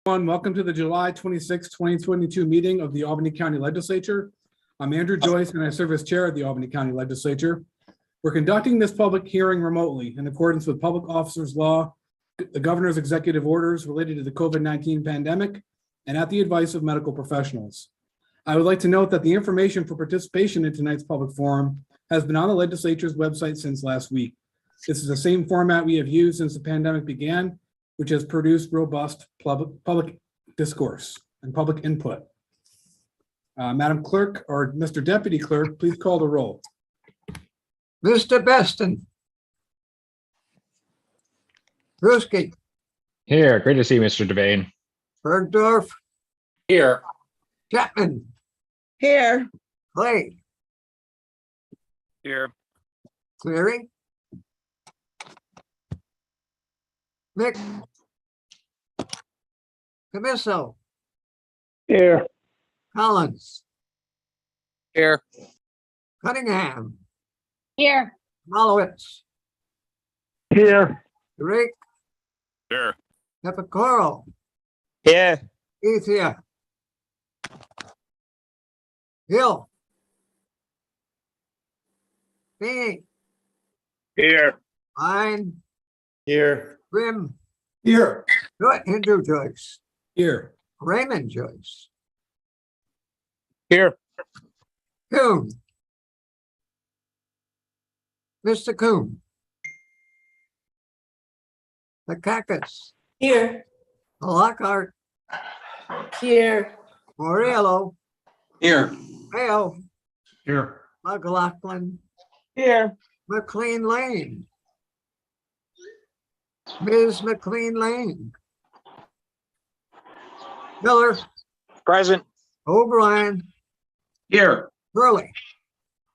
Welcome to the July 26, 2022 meeting of the Albany County Legislature. I'm Andrew Joyce and I serve as chair of the Albany County Legislature. We're conducting this public hearing remotely in accordance with Public Officers Law, the governor's executive orders related to the COVID-19 pandemic, and at the advice of medical professionals. I would like to note that the information for participation in tonight's public forum has been on the legislature's website since last week. This is the same format we have used since the pandemic began, which has produced robust public discourse and public input. Madam Clerk or Mr. Deputy Clerk, please call the roll. Mr. Beston. Ruski. Here, great to see you, Mr. Devane. Bergdorf. Here. Chapman. Here. Clay. Here. Cleary. Mick. Camiso. Here. Collins. Here. Cunningham. Here. Malowitz. Here. Drake. Here. Epicoro. Here. Ethia. Hill. Feeney. Here. Fine. Here. Grimm. Here. Good. Andrew Joyce. Here. Raymond Joyce. Here. Coon. Mr. Coon. Lakakis. Here. Lockhart. Here. Morello. Here. Mayo. Here. McLaughlin. Here. McLean Lane. Ms. McLean Lane. Miller. Present. O'Brien. Here. Burley.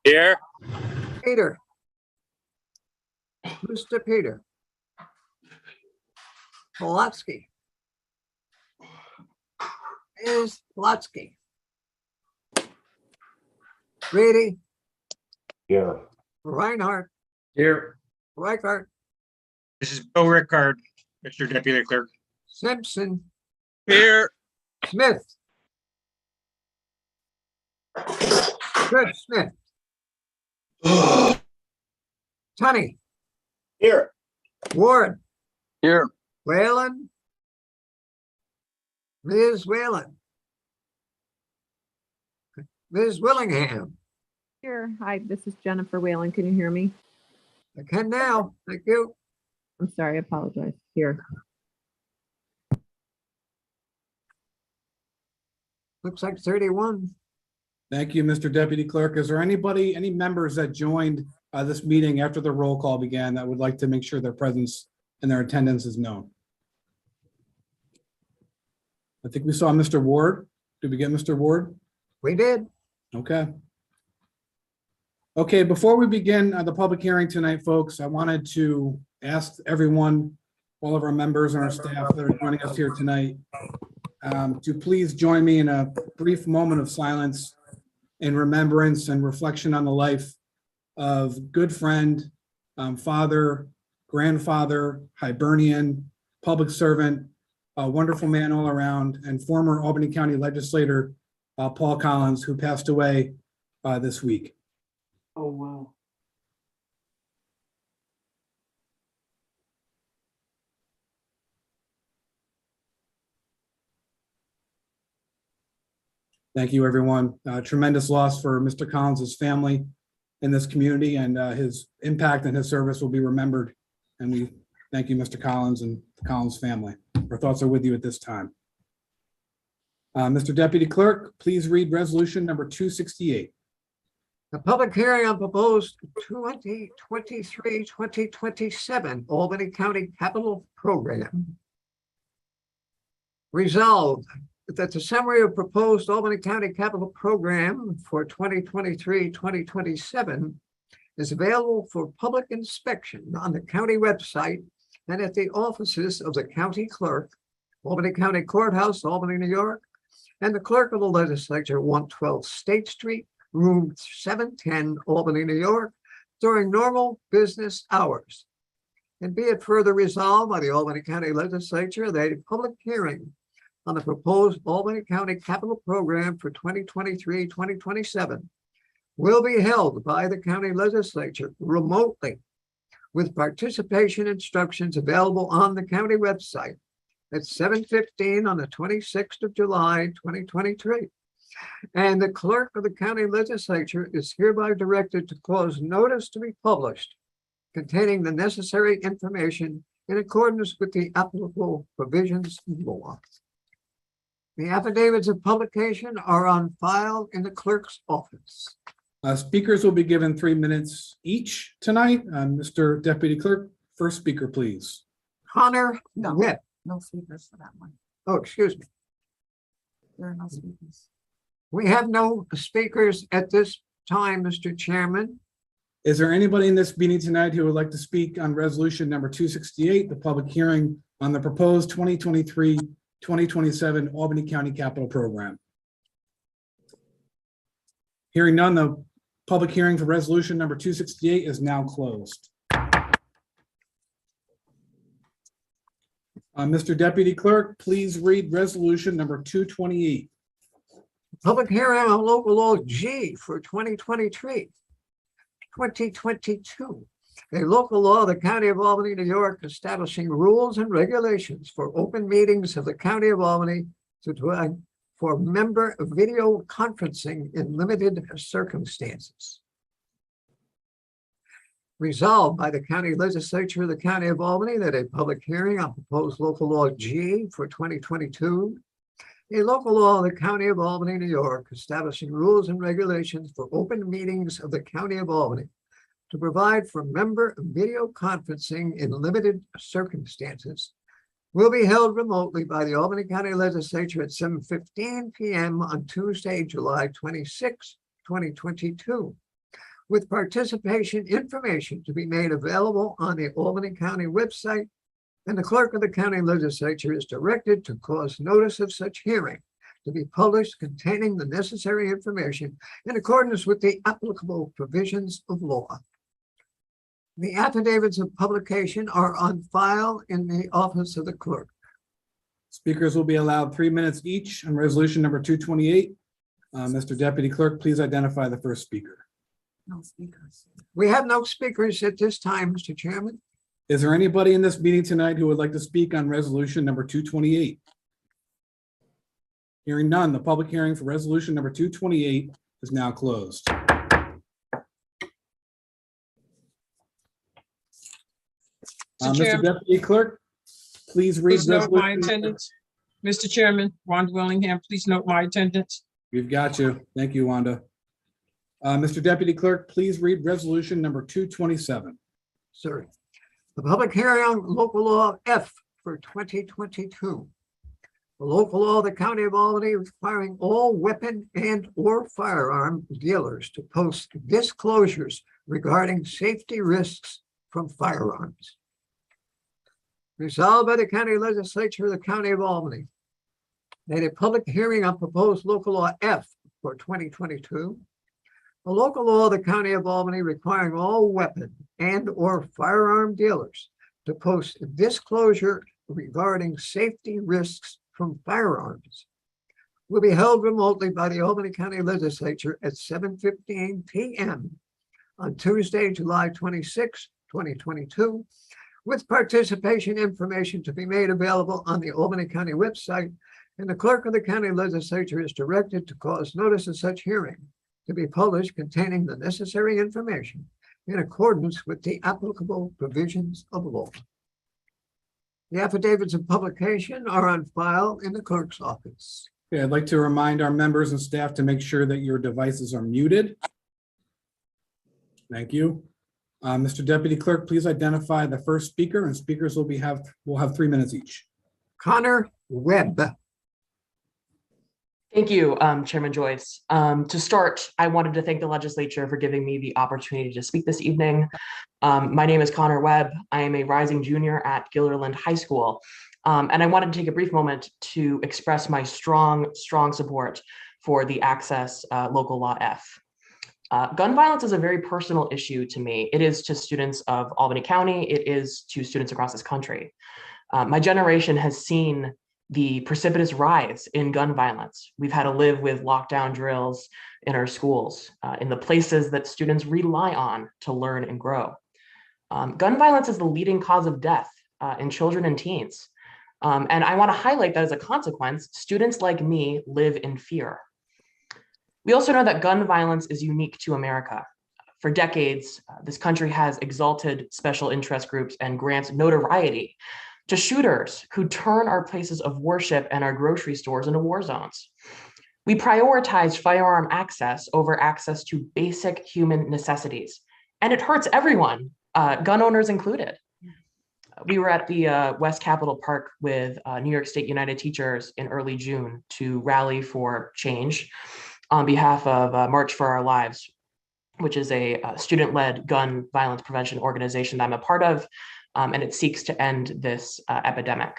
Here. Peter. Mr. Peter. Polotsky. Ms. Polotsky. Reedy. Here. Reinhardt. Here. Reichert. This is Bill Rickard, Mr. Deputy Clerk. Simpson. Here. Smith. Good Smith. Tunney. Here. Ward. Here. Whalen. Ms. Whalen. Ms. Willingham. Here. Hi, this is Jennifer Whalen. Can you hear me? I can now. Thank you. I'm sorry, I apologize. Here. Looks like 31. Thank you, Mr. Deputy Clerk. Is there any members that joined this meeting after the roll call began that would like to make sure their presence and their attendance is known? I think we saw Mr. Ward. Did we get Mr. Ward? We did. Okay. Okay, before we begin the public hearing tonight, folks, I wanted to ask everyone, all of our members and our staff that are joining us here tonight, to please join me in a brief moment of silence in remembrance and reflection on the life of good friend, father, grandfather, Hibernian, public servant, a wonderful man all around, and former Albany County legislator, Paul Collins, who passed away this week. Oh, wow. Thank you, everyone. Tremendous loss for Mr. Collins's family in this community, and his impact and his service will be remembered. And we thank you, Mr. Collins and the Collins family. Our thoughts are with you at this time. Mr. Deputy Clerk, please read resolution number 268. The public hearing on proposed 2023-2027 Albany County Capital Program. Resolved that the summary of proposed Albany County Capital Program for 2023-2027 is available for public inspection on the county website and at the offices of the county clerk, Albany County Courthouse, Albany, New York, and the clerk of the legislature, 112 State Street, room 710, Albany, New York, during normal business hours. And be it further resolved by the Albany County Legislature that a public hearing on the proposed Albany County Capital Program for 2023-2027 will be held by the county legislature remotely with participation instructions available on the county website at 7:15 on the 26th of July, 2023. And the clerk of the county legislature is hereby directed to cause notice to be published containing the necessary information in accordance with the applicable provisions of law. The affidavits of publication are on file in the clerk's office. Speakers will be given 3 minutes each tonight. Mr. Deputy Clerk, first speaker, please. Connor No. Webb. No speakers for that one. Oh, excuse me. There are no speakers. We have no speakers at this time, Mr. Chairman. Is there anybody in this meeting tonight who would like to speak on resolution number 268, the public hearing on the proposed 2023-2027 Albany County Capital Program? Hearing none, the public hearing for resolution number 268 is now closed. Mr. Deputy Clerk, please read resolution number 228. Public hearing on local law G for 2023-2022. A local law of the County of Albany, New York, establishing rules and regulations for open meetings of the County of Albany for member video conferencing in limited circumstances. Resolved by the county legislature of the County of Albany that a public hearing on proposed local law G for 2022, a local law of the County of Albany, New York, establishing rules and regulations for open meetings of the County of Albany to provide for member video conferencing in limited circumstances, will be held remotely by the Albany County Legislature at 7:15 p.m. on Tuesday, July 26, 2022. With participation information to be made available on the Albany County website, and the clerk of the county legislature is directed to cause notice of such hearing to be published containing the necessary information in accordance with the applicable provisions of law. The affidavits of publication are on file in the office of the clerk. Speakers will be allowed 3 minutes each on resolution number 228. Mr. Deputy Clerk, please identify the first speaker. No speakers. We have no speakers at this time, Mr. Chairman. Is there anybody in this meeting tonight who would like to speak on resolution number 228? Hearing none, the public hearing for resolution number 228 is now closed. Mr. Deputy Clerk, please read. Please note my resolution. attendance. Mr. Chairman, Wanda Willingham, please note my attendance. We've got you. Thank you, Wanda. Mr. Deputy Clerk, please read resolution number 227. Sir, the public hearing on local law F for 2022. The local law of the County of Albany requiring all weapon and or firearm dealers to post disclosures regarding safety risks from firearms. Resolved by the county legislature of the County of Albany that a public hearing on proposed local law F for 2022. The local law of the County of Albany requiring all weapon and or firearm dealers to post disclosure regarding safety risks from firearms will be held remotely by the Albany County Legislature at 7:15 p.m. on Tuesday, July 26, 2022, with participation information to be made available on the Albany County website, and the clerk of the county legislature is directed to cause notice of such hearing to be published containing the necessary information in accordance with the applicable provisions of law. The affidavits of publication are on file in the clerk's office. Okay, I'd like to remind our members and staff to make sure that your devices are muted. Thank you. Mr. Deputy Clerk, please identify the first speaker, and speakers will have 3 minutes each. Connor Webb. Thank you, Chairman Joyce. To start, I wanted to thank the legislature for giving me the opportunity to speak this evening. My name is Connor Webb. I am a rising junior at Gilderland High School. And I wanted to take a brief moment to express my strong support for the Access Local Law F. Gun violence is a very personal issue to me. It is to students of Albany County. It is to students across this country. My generation has seen the precipitous rise in gun violence. We've had to live with lockdown drills in our schools, in the places that students rely on to learn and grow. Gun violence is the leading cause of death in children and teens. And I want to highlight that as a consequence, students like me live in fear. We also know that gun violence is unique to America. For decades, this country has exalted special interest groups and grants notoriety to shooters who turn our places of worship and our grocery stores into war zones. We prioritize firearm access over access to basic human necessities, and it hurts everyone, gun owners included. We were at the West Capitol Park with New York State United Teachers in early June to rally for change on behalf of March for Our Lives, which is a student-led gun violence prevention organization that I'm a part of, and it seeks to end this epidemic.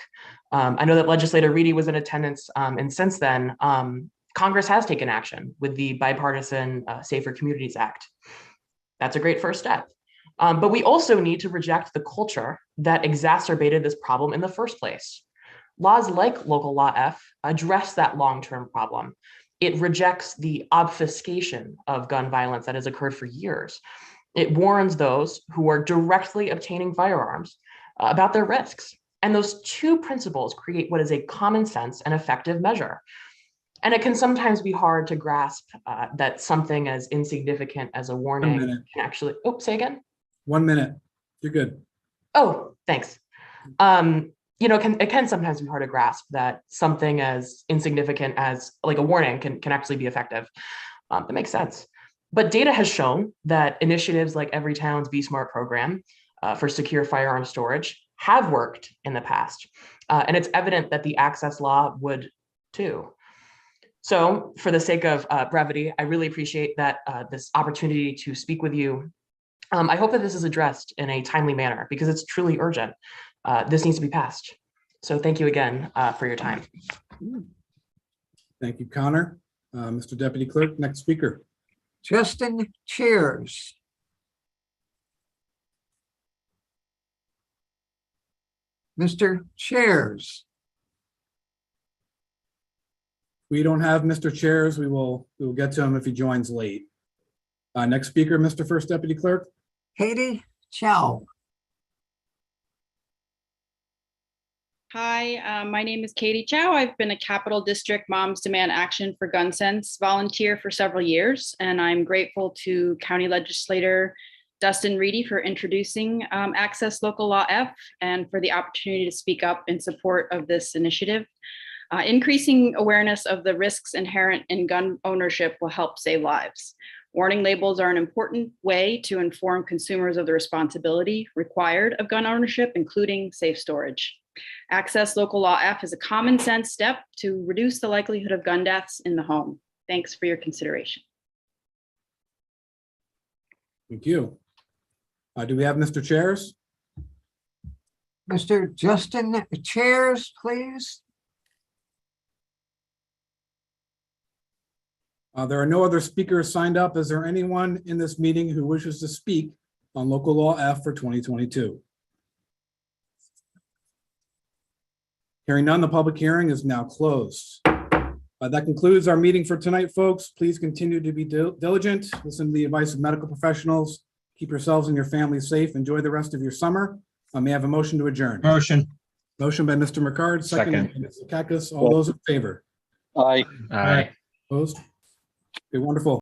I know that Legislator Reedy was in attendance, and since then, Congress has taken action with the bipartisan Safer Communities Act. That's a great first step. But we also need to reject the culture that exacerbated this problem in the first place. Laws like Local Law F address that long-term problem. It rejects the obfuscation of gun violence that has occurred for years. It warns those who are directly obtaining firearms about their risks. And those two principles create what is a common sense and effective measure. And it can sometimes be hard to grasp that something as insignificant as a warning can actually, oh, say again? 1 minute. You're good. Oh, thanks. It can sometimes be hard to grasp that something as insignificant as like a warning can actually be effective. That makes sense. But data has shown that initiatives like Everytown's Be Smart program for secure firearm storage have worked in the past. And it's evident that the access law would too. So for the sake of brevity, I really appreciate that this opportunity to speak with you. I hope that this is addressed in a timely manner because it's truly urgent. This needs to be passed. So thank you again for your time. Thank you, Connor. Mr. Deputy Clerk, next speaker. Justin Cheers. Mr. Chairs. We don't have Mr. Chairs. We will get to him if he joins late. Next speaker, Mr. First Deputy Clerk. Katie Chow. Hi, my name is Katie Chow. I've been a Capital District Moms Demand Action for Gun Sense volunteer for several years, and I'm grateful to County Legislator Dustin Reedy for introducing Access Local Law F and for the opportunity to speak up in support of this initiative. Increasing awareness of the risks inherent in gun ownership will help save lives. Warning labels are an important way to inform consumers of the responsibility required of gun ownership, including safe storage. Access Local Law F is a common sense step to reduce the likelihood of gun deaths in the home. Thanks for your consideration. Thank you. Do we have Mr. Chairs? Mr. Justin Chairs, please. There are no other speakers signed up. Is there anyone in this meeting who wishes to speak on Local Law F for 2022? Hearing none, the public hearing is now closed. That concludes our meeting for tonight, folks. Please continue to be diligent, listen to the advice of medical professionals, keep yourselves and your families safe, enjoy the rest of your summer. May I have a motion to adjourn? Motion. Motion by Mr. McCard, second by Mr. Kakis. All those in favor? Aye. Aye. Opposed? Okay, wonderful.